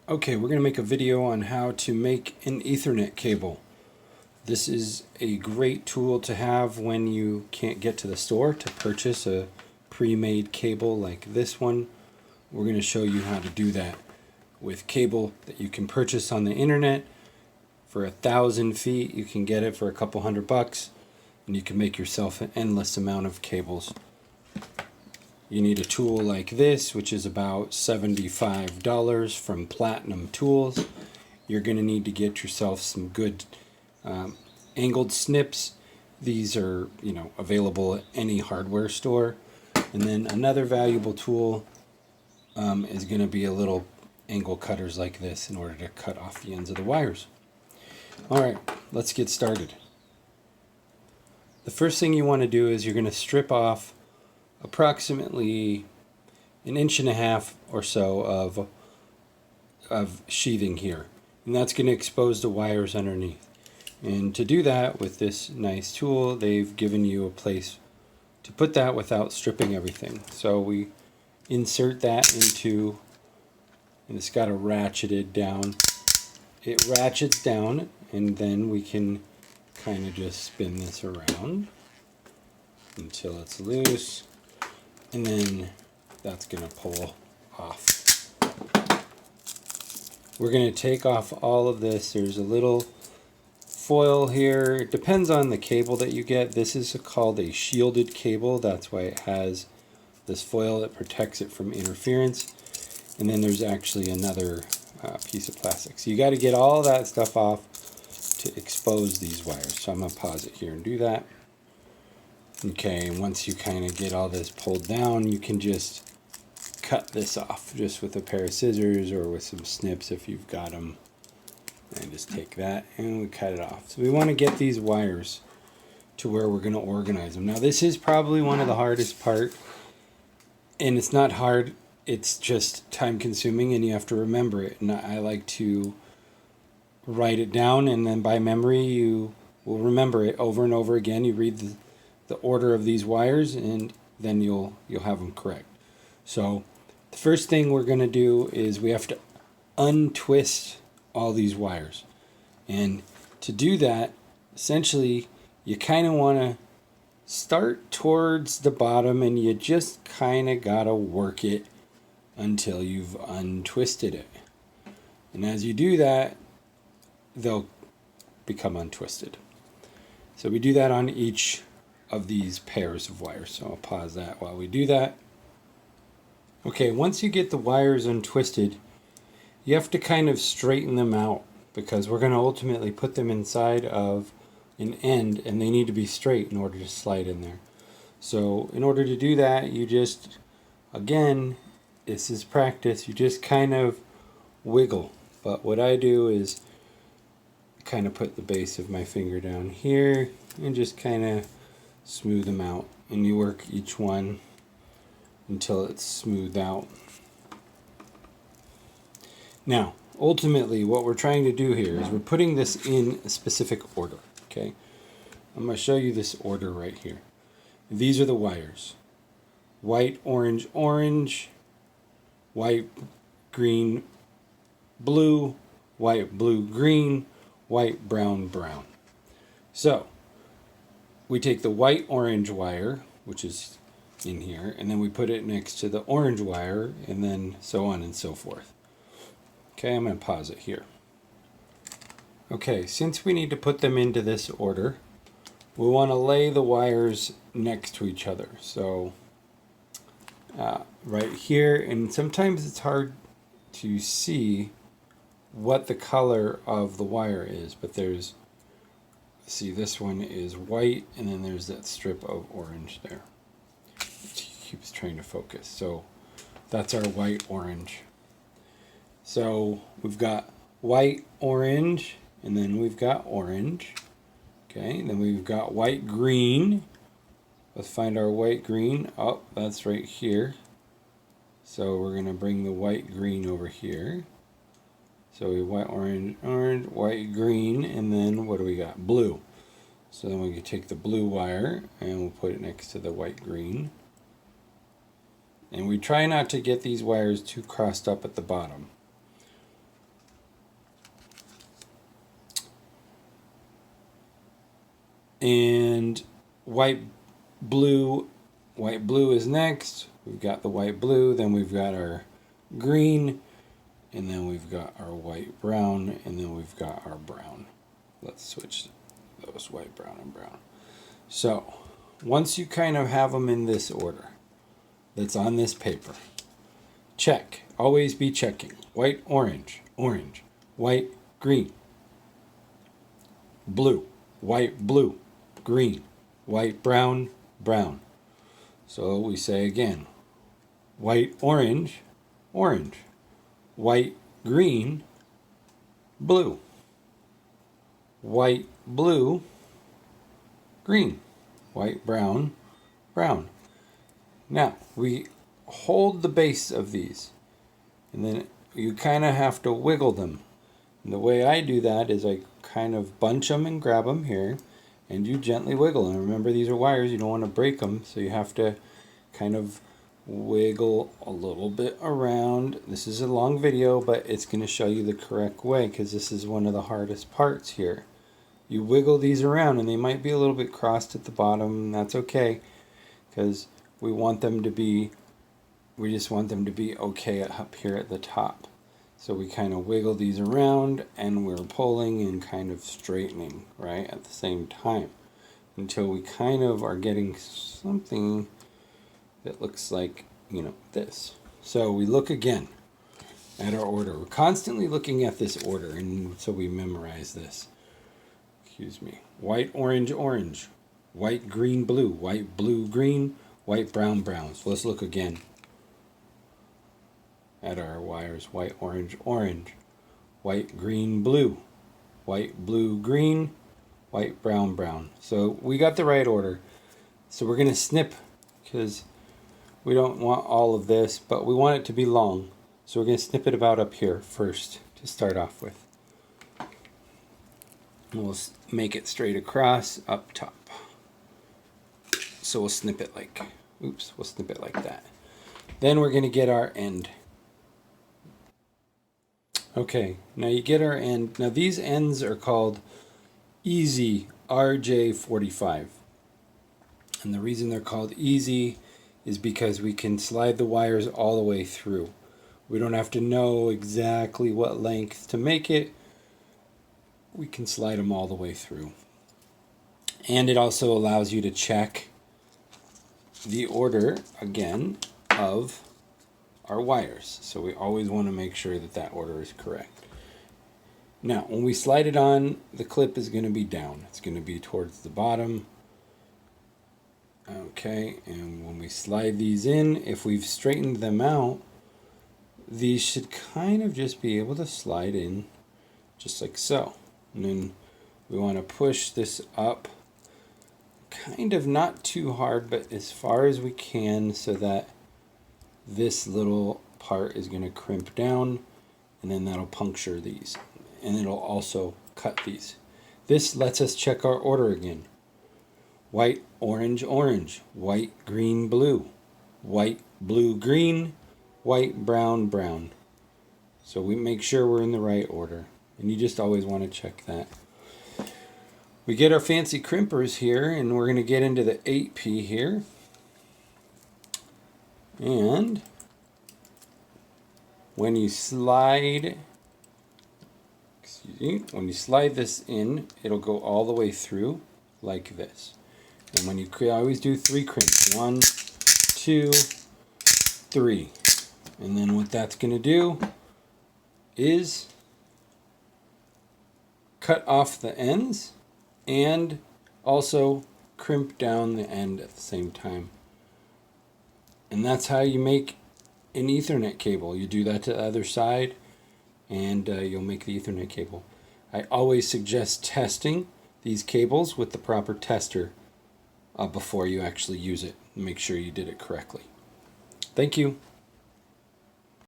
Okay, we're going to make a video on how to make an Ethernet cable. This is a great tool to have when you can't get to the store to purchase a pre-made cable like this one. We're going to show you how to do that with cable that you can purchase on the internet. For 1,000 feet, you can get it for a couple $100, and you can make yourself an endless amount of cables. You need a tool like this, which is about $75 from Platinum Tools. You're going to need to get yourself some good angled snips. These are, available at any hardware store. And then another valuable tool is going to be a little angle cutters like this in order to cut off the ends of the wires. All right, let's get started. The first thing you want to do is you're going to strip off approximately 1.5 inches or so of sheathing here, and that's going to expose the wires underneath. And to do that with this nice tool, they've given you a place to put that without stripping everything. So we insert that into, and it's got a ratcheted down. It ratchets down, and then we can kind of just spin this around until it's loose. And then that's going to pull off. We're going to take off all of this. There's a little foil here. It depends on the cable that you get. This is called a shielded cable. That's why it has this foil that protects it from interference. And then there's actually another piece of plastic. So you got to get all that stuff off to expose these wires. So I'm going to pause it here and do that. Okay, and once you kind of get all this pulled down, you can just cut this off just with a pair of scissors or with some snips if you've got them. And just take that and we cut it off. So we want to get these wires to where we're going to organize them. Now this is probably one of the hardest part, and it's not hard, it's just time consuming and you have to remember it. And I like to write it down, and then by memory you will remember it over and over again. You read the order of these wires, and then you'll have them correct. So the first thing we're going to do is we have to untwist all these wires. And to do that, essentially you kind of want to start towards the bottom, and you just kind of got to work it until you've untwisted it. And as you do that, they'll become untwisted. So we do that on each of these pairs of wires. So I'll pause that while we do that. Okay, once you get the wires untwisted, you have to kind of straighten them out, because we're going to ultimately put them inside of an end, and they need to be straight in order to slide in there. So in order to do that, you just, again, this is practice, you just kind of wiggle. But what I do is kind of put the base of my finger down here and just kind of smooth them out, and you work each one until it's smoothed out. Now, ultimately, what we're trying to do here is we're putting this in a specific order. Okay, I'm going to show you this order right here. These are the wires: white, orange, orange, white, green, blue, white, blue, green, white, brown, brown. So we take the white orange wire, which is in here, and then we put it next to the orange wire, and then so on and so forth. Okay, I'm going to pause it here. Okay, since we need to put them into this order, we want to lay the wires next to each other. So right here, and sometimes it's hard to see what the color of the wire is, but there's, see, this one is white, and then there's that strip of orange there. It keeps trying to focus. So that's our white orange. So we've got white orange, and then we've got orange. Okay, and then we've got white green. Let's find our white green. Oh, that's right here. So we're going to bring the white green over here. So we have white, orange, orange, white, green, and then what do we got? Blue. So then we can take the blue wire and we'll put it next to the white, green. And we try not to get these wires too crossed up at the bottom. And white blue is next. We've got the white blue, then we've got our green, and then we've got our white brown, and then we've got our brown. Let's switch those white, brown, and brown. So once you kind of have them in this order that's on this paper, check. Always be checking. White, orange, orange, white, green, blue, white, blue, green, white, brown, brown. So we say again, white, orange, orange, white, green, blue, white, blue, green, white, brown, brown. Now we hold the base of these, and then you kind of have to wiggle them. And the way I do that is I kind of bunch them and grab them here, and you gently wiggle. And remember, these are wires, you don't want to break them, so you have to kind of wiggle a little bit around. This is a long video, but it's going to show you the correct way, because this is one of the hardest parts here. You wiggle these around, and they might be a little bit crossed at the bottom. That's okay, because we just want them to be okay up here at the top. So we kind of wiggle these around, and we're pulling and kind of straightening, right, at the same time, until we kind of are getting something that looks like, this. So we look again at our order. We're constantly looking at this order, and so we memorize this. Excuse me. White, orange, orange. White, green, blue. White, blue, green. White, brown, brown. So let's look again at our wires. White, orange, orange. White, green, blue. White, blue, green. White, brown, brown. So we got the right order. So we're going to snip, because we don't want all of this, but we want it to be long. So we're going to snip it about up here first to start off with. And we'll make it straight across up top. So we'll snip it like that. Then we're going to get our end. Okay, now you get our end. Now these ends are called Easy RJ45. And the reason they're called easy is because we can slide the wires all the way through. We don't have to know exactly what length to make it. We can slide them all the way through. And it also allows you to check the order, again, of our wires. So we always want to make sure that that order is correct. Now, when we slide it on, the clip is going to be down. It's going to be towards the bottom. Okay, and when we slide these in, if we've straightened them out, these should kind of just be able to slide in just like so. And then we want to push this up, kind of not too hard, but as far as we can, so that this little part is going to crimp down, and then that'll puncture these, and it'll also cut these. This lets us check our order again. White, orange, orange. White, green, blue. White, blue, green. White, brown, brown. So we make sure we're in the right order. And you just always want to check that. We get our fancy crimpers here, and we're going to get into the 8P here. And when you slide this in, it'll go all the way through like this. And when you I always do 3 crimps. 1, 2, 3. And then what that's going to do is cut off the ends and also crimp down the end at the same time. And that's how you make an Ethernet cable. You do that to the other side, and you'll make the Ethernet cable. I always suggest testing these cables with the proper tester before you actually use it. Make sure you did it correctly. Thank you.